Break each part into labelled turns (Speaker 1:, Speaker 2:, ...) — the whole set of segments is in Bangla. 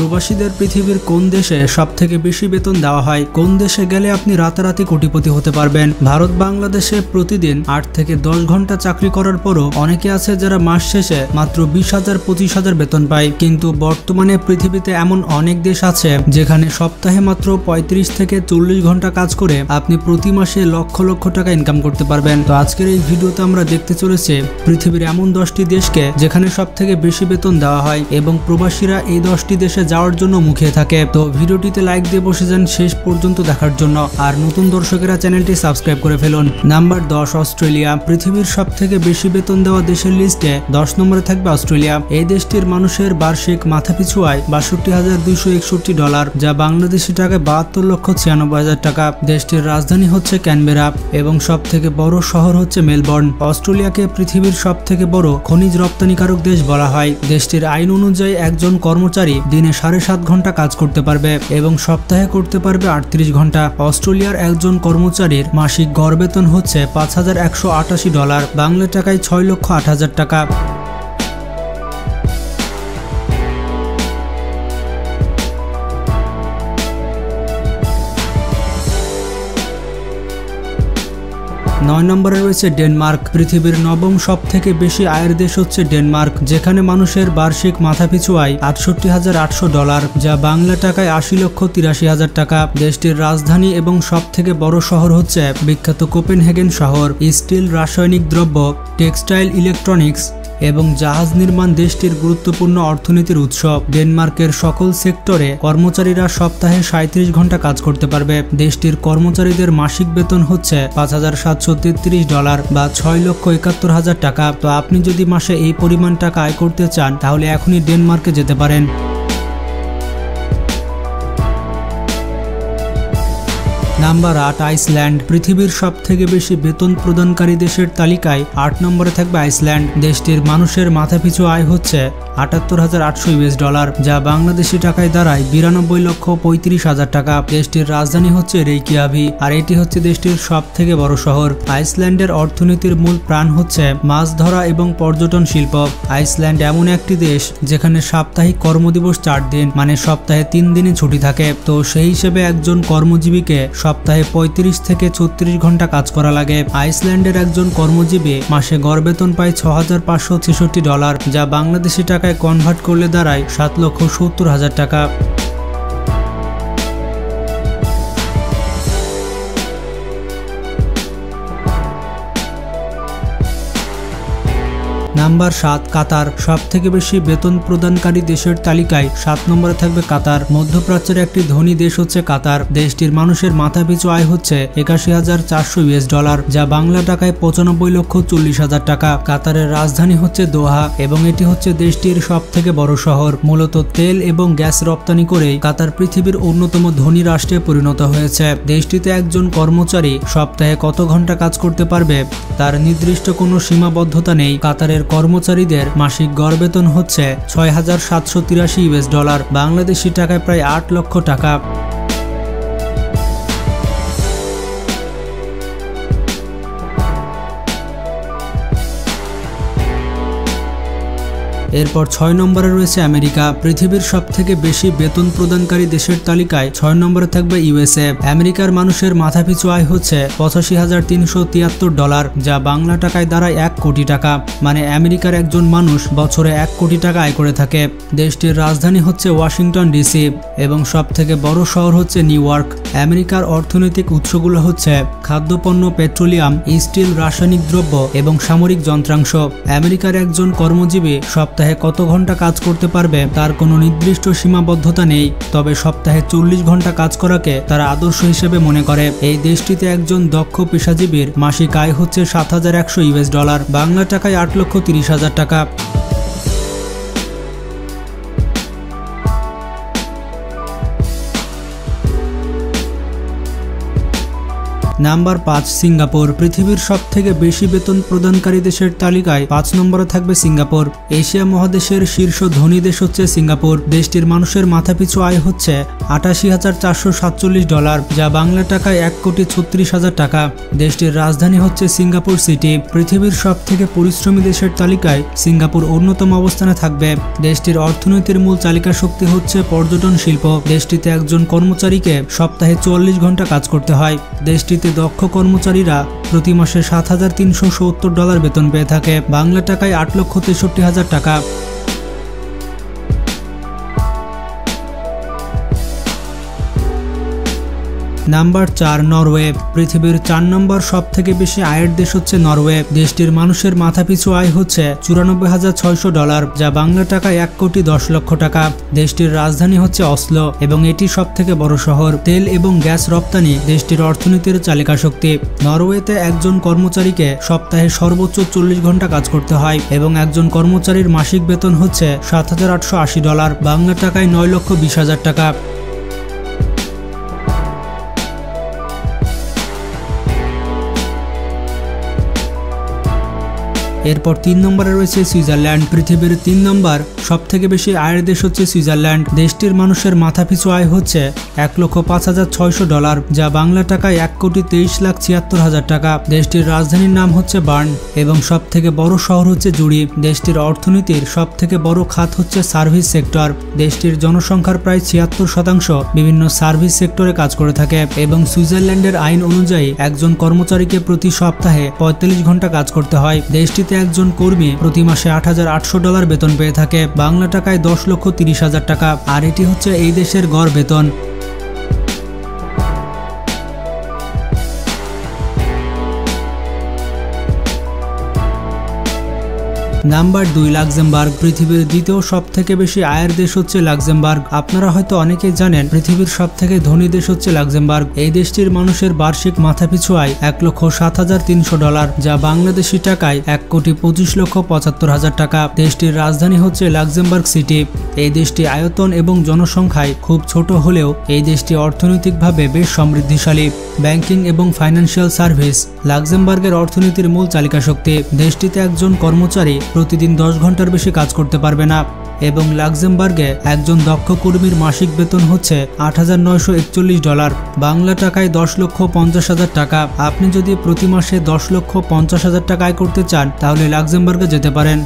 Speaker 1: প্রবাসীদের পৃথিবীর কোন দেশে সবথেকে বেশি বেতন দেওয়া হয়, কোন দেশে গেলে আপনি রাতারাতি কোটিপতি হতে পারবেন। ভারত বাংলাদেশে প্রতিদিন 8 থেকে 10 ঘন্টা চাকরি করার পরও অনেকে আছে যারা মাস শেষে মাত্র 20,000-25,000 বেতন পায়। কিন্তু বর্তমানে পৃথিবীতে এমন অনেক দেশ আছে যেখানে সপ্তাহে মাত্র 35 থেকে 40 ঘন্টা কাজ করে আপনি প্রতি মাসে লক্ষ লক্ষ টাকা ইনকাম করতে পারবেন। তো আজকের এই ভিডিওতে আমরা দেখতে চলেছি পৃথিবীর এমন 10টি দেশকে যেখানে সবথেকে বেশি বেতন দেওয়া হয় এবং প্রবাসীরা এই 10টি দেশে যাওয়ার জন্য মুখিয়ে থাকে। তো ভিডিওটিতে লাইক দিয়ে বসে যান শেষ পর্যন্ত দেখার জন্য, আর নতুন দর্শকেরা চ্যানেলটি সাবস্ক্রাইব করে ফেলুন। Number 10, Australia. পৃথিবীর সবথেকে বেশি বেতন দেওয়া দেশের লিস্টে 10 নম্বরে থাকবে অস্ট্রেলিয়া। এই দেশটির মানুষের বার্ষিক মাথাপিছু আয় $62,261, যা বাংলাদেশি টাকায় 72,96,000 টাকা। দেশটির রাজধানী হচ্ছে ক্যানবেরা এবং সবথেকে বড় শহর হচ্ছে মেলবোর্ন। অস্ট্রেলিয়াকে পৃথিবীর সবথেকে বড় খনিজ রপ্তানিকারক দেশ বলা হয়। দেশটির আইন অনুযায়ী একজন কর্মচারী দিনে 7.5 ঘন্টা কাজ করতে পারবে এবং সপ্তাহে করতে পারবে 38 ঘন্টা। অস্ট্রেলিয়ার একজন কর্মচারীর মাসিক গড় বেতন হচ্ছে $5,188, বাংলা টাকায় 6,08,000 টাকা। নয় নম্বরে রয়েছে ডেনমার্ক। পৃথিবীর 9ম সবথেকে বেশি আয়ের দেশ হচ্ছে ডেনমার্ক, যেখানে মানুষের বার্ষিক মাথাপিছু আয় $68,800, যা বাংলা টাকায় 80,83,000 টাকা। দেশটির রাজধানী এবং সবথেকে বড় শহর হচ্ছে বিখ্যাত কোপেনহেগেন শহর। স্টিল, রাসায়নিক দ্রব্য, টেক্সটাইল, ইলেকট্রনিক্স এবং জাহাজ নির্মাণ দেশটির গুরুত্বপূর্ণ অর্থনীতির উৎস। ডেনমার্কের সকল সেক্টরে কর্মচারীরা সপ্তাহে 37 ঘন্টা কাজ করতে পারবে। দেশটির কর্মচারীদের মাসিক বেতন হচ্ছে $5,733 বা 6,71,000 টাকা। তো আপনি যদি মাসে এই পরিমাণ টাকা আয় করতে চান তাহলে এখনই ডেনমার্কে যেতে পারেন। Number 8, Iceland. পৃথিবীর সবথেকে বেশি বেতন প্রদানকারী দেশের তালিকায় 8 নম্বরে থাকবে আইসল্যান্ড। দেশটির মানুষের মাথাপিছু আয় হচ্ছে $78,800, যা বাংলাদেশি টাকায় দাঁড়ায় 92,35,000 টাকা। দেশটির রাজধানী হচ্ছে রেইকিয়াভিক, আর এটি হচ্ছে দেশটির সবথেকে বড় শহর। আইসল্যান্ডের অর্থনীতির মূল প্রাণ হচ্ছে মাছ ধরা এবং পর্যটন শিল্প। আইসল্যান্ড এমন একটি দেশ যেখানে সাপ্তাহিক কর্মদিবস 4 দিন, মানে সপ্তাহে 3 দিনই ছুটি থাকে। তো সেই হিসেবে একজন কর্মজীবীকে সপ্তাহে 35 থেকে 36 ঘন্টা কাজ করা লাগে। আইসল্যান্ডের একজন কর্মজীবী মাসে গড় বেতন পায় $6,566, যা বাংলাদেশি টাকায় কনভার্ট করলে দাঁড়ায় 7,70,000 টাকা। নাম্বার 7, কাতার। সবথেকে বেশি বেতন প্রদানকারী দেশের তালিকায় 7 নম্বরে থাকবে কাতার। মধ্যপ্রাচ্যের একটি ধনী দেশ হচ্ছে কাতার। দেশটির মানুষের মাথাপিছু আয় হচ্ছে $81,400, যা বাংলা টাকায় 95,40,000 টাকা। কাতারের রাজধানী হচ্ছে দোহা এবং এটি হচ্ছে দেশটির সবথেকে বড় শহর। মূলত তেল এবং গ্যাস রপ্তানি করেই কাতার পৃথিবীর অন্যতম ধনী রাষ্ট্রে পরিণত হয়েছে। দেশটিতে একজন কর্মচারী সপ্তাহে কত ঘন্টা কাজ করতে পারবে তার নির্দিষ্ট কোনো সীমাবদ্ধতা নেই। কাতারের কর্মচারীদের মাসিক গড় বেতন হচ্ছে $6,783, বাংলাদেশি টাকায় প্রায় 8 লক্ষ টাকা। এরপর 6 নম্বরে রয়েছে আমেরিকা। পৃথিবীর সবথেকে বেশি বেতন প্রদানকারী দেশের তালিকায় 6 নম্বরে থাকবে ইউএসএ। আমেরিকার মানুষের মাথাপিছু আয় হচ্ছে $85,373, যা বাংলা টাকায় দাঁড়ায় 1 কোটি টাকা, মানে আমেরিকার একজন মানুষ বছরে 1 কোটি টাকা আয় করে থাকে। দেশটির রাজধানী হচ্ছে ওয়াশিংটন ডিসি এবং সবথেকে বড় শহর হচ্ছে নিউ ইয়র্ক। আমেরিকার অর্থনৈতিক উৎসগুলো হচ্ছে খাদ্যপণ্য, পেট্রোলিয়াম, স্টিল, রাসায়নিক দ্রব্য এবং সামরিক যন্ত্রাংশ। আমেরিকার একজন কর্মজীবী সপ্তাহে কত ঘন্টা কাজ করতে পারবে তার কোনো নির্দিষ্ট সীমাবদ্ধতা নেই, তবে সপ্তাহে 40 ঘন্টা কাজ করাকে তারা আদর্শ হিসেবে মনে করে। এই দেশটিতে একজন দক্ষ পেশাজীবীর মাসিক আয় হচ্ছে $7,100, বাংলা টাকায় 8,30,000 টাকা। Number 5 Singapore. পৃথিবীর সবথেকে বেশি বেতন প্রদানকারী দেশের তালিকায় 5 নম্বরে থাকবে সিঙ্গাপুর। এশিয়া মহাদেশের শীর্ষ ধনী দেশ হচ্ছে সিঙ্গাপুর। দেশটির মানুষের মাথাপিছু আয় হচ্ছে $88,447, যা বাংলা টাকায় 1,36,000 টাকা। দেশটির রাজধানী হচ্ছে সিঙ্গাপুর সিটি। পৃথিবীর সবথেকে পরিশ্রমী দেশের তালিকায় সিঙ্গাপুর অন্যতম অবস্থানে থাকবে। দেশটির অর্থনীতির মূল চালিকা শক্তি হচ্ছে পর্যটন শিল্প। দেশটিতে একজন কর্মচারীকে সপ্তাহে 44 ঘন্টা কাজ করতে হয়। দেশটিতে দক্ষ কর্মচারীরা প্রতি মাসে $7,370 বেতন পেয়ে থাকে, বাংলা টাকায় 8,63,000 টাকা। Number 4 Norway. পৃথিবীর 4 নম্বর সবথেকে বেশি আয়ের দেশ হচ্ছে নরওয়ে। দেশটির মানুষের মাথাপিছু আয় হচ্ছে $94,600, যা বাংলা টাকায় 1,10,00,000 টাকা। দেশটির রাজধানী হচ্ছে অসলো এবং এটি সবথেকে বড় শহর। তেল এবং গ্যাস রপ্তানি দেশটির অর্থনীতির চালিকা শক্তি। নরওয়েতে একজন কর্মচারীকে সপ্তাহে সর্বোচ্চ 40 ঘন্টা কাজ করতে হয় এবং একজন কর্মচারীর মাসিক বেতন হচ্ছে $7,880, বাংলা টাকায় 9,20,000 টাকা। এরপর 3 নম্বরে রয়েছে সুইজারল্যান্ড। পৃথিবীর 3 নম্বর সবথেকে বেশি আয়ের দেশ হচ্ছে সুইজারল্যান্ড। দেশটির মানুষের মাথাপিছু আয় হচ্ছে $1,05,600, যা বাংলা টাকায় 1,23,76,000 টাকা। দেশটির রাজধানীর নাম হচ্ছে বার্ন এবং সবথেকে বড় শহর হচ্ছে জুরি। দেশটির অর্থনীতির সবথেকে বড় খাত হচ্ছে সার্ভিস সেক্টর। দেশটির জনসংখ্যার প্রায় 76% বিভিন্ন সার্ভিস সেক্টরে কাজ করে থাকে এবং সুইজারল্যান্ডের আইন অনুযায়ী একজন কর্মচারীকে প্রতি সপ্তাহে 45 ঘন্টা কাজ করতে হয়। দেশটিতে একজন কর্মী প্রতি মাসে $8,800 বেতন পেয়ে থাকে, বাংলা টাকায় 10,30,000 টাকা। আর এটি হচ্ছে এই দেশের গড় বেতন। Number 2 Luxembourg. পৃথিবীর দ্বিতীয় সবথেকে বেশি আয়ের দেশ হচ্ছে লাক্সেমবার্গ। আপনারা হয়তো অনেকেই জানেন পৃথিবীর সবথেকে ধনী দেশ হচ্ছে লাক্সেমবার্গ। এই দেশটির মানুষের বার্ষিক মাথাপিছু আয় $1,07,300, যা বাংলাদেশি টাকায় 1,25,75,000 টাকা। দেশটির রাজধানী হচ্ছে লাক্সেমবার্গ সিটি। এই দেশটি আয়তন এবং জনসংখ্যায় খুব ছোট হলেও এই দেশটি অর্থনৈতিকভাবে বেশ সমৃদ্ধিশালী। ব্যাংকিং এবং ফাইন্যান্সিয়াল সার্ভিস লাক্সেমবার্গের অর্থনীতির মূল চালিকা শক্তি। দেশটিতে একজন কর্মচারী প্রতিদিন 10 ঘন্টার বেশি কাজ করতে পারবে না এবং লাক্সেমবার্গে একজন দক্ষ কর্মীর মাসিক বেতন হচ্ছে $8,941, বাংলা টাকায় 10,50,000 টাকা। আপনি যদি প্রতি মাসে 10,50,000 টাকা আয় করতে চান তাহলে লাক্সেমবার্গে যেতে পারেন।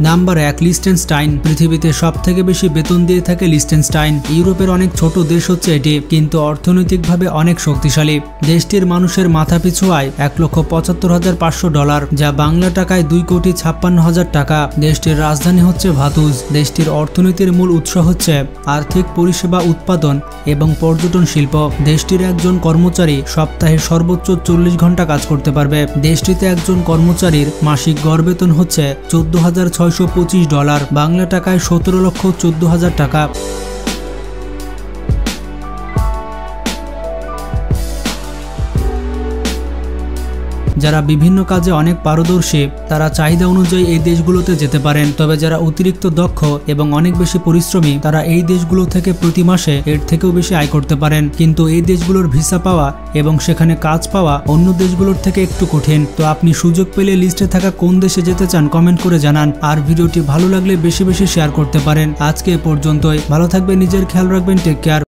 Speaker 1: Number 1 Liechtenstein. পৃথিবীতে সবথেকে বেশি বেতন দিয়ে থাকে লিস্টেনস্টাইন। ইউরোপের অনেক ছোট দেশ হচ্ছে এটি, কিন্তু অর্থনৈতিকভাবে অনেক শক্তিশালী। দেশটির মানুষের মাথাপিছু আয় $1,75,500, যা বাংলা টাকায় 2,56,000 টাকা। দেশটির রাজধানী হচ্ছে ভাতুজ। দেশটির অর্থনীতির মূল উৎস হচ্ছে আর্থিক পরিষেবা উৎপাদন এবং পর্যটন শিল্প। দেশটির একজন কর্মচারী সপ্তাহে সর্বোচ্চ 40 ঘন্টা কাজ করতে পারবে। দেশটিতে একজন কর্মচারীর মাসিক গড় বেতন হচ্ছে $14,625, বাংলা টাকায় 17,14,000 টাকা। যারা বিভিন্ন কাজে অনেক পারদর্শী তারা চাহিদা অনুযায়ী এই দেশগুলোতে যেতে পারেন, তবে যারা অতিরিক্ত দক্ষ এবং অনেক বেশি পরিশ্রমী তারা এই দেশগুলো থেকে প্রতি মাসে এর থেকেও বেশি আয় করতে পারেন। কিন্তু এই দেশগুলোর ভিসা পাওয়া এবং সেখানে কাজ পাওয়া অন্য দেশগুলোর থেকে একটু কঠিন। তো আপনি সুযোগ পেলে লিস্টে থাকা কোন দেশে যেতে চান কমেন্ট করে জানান। আর ভিডিওটি ভালো লাগলে বেশি বেশি শেয়ার করতে পারেন। আজকে এ পর্যন্তই। ভালো থাকবেন, নিজের খেয়াল রাখবেন, টেক কেয়ার।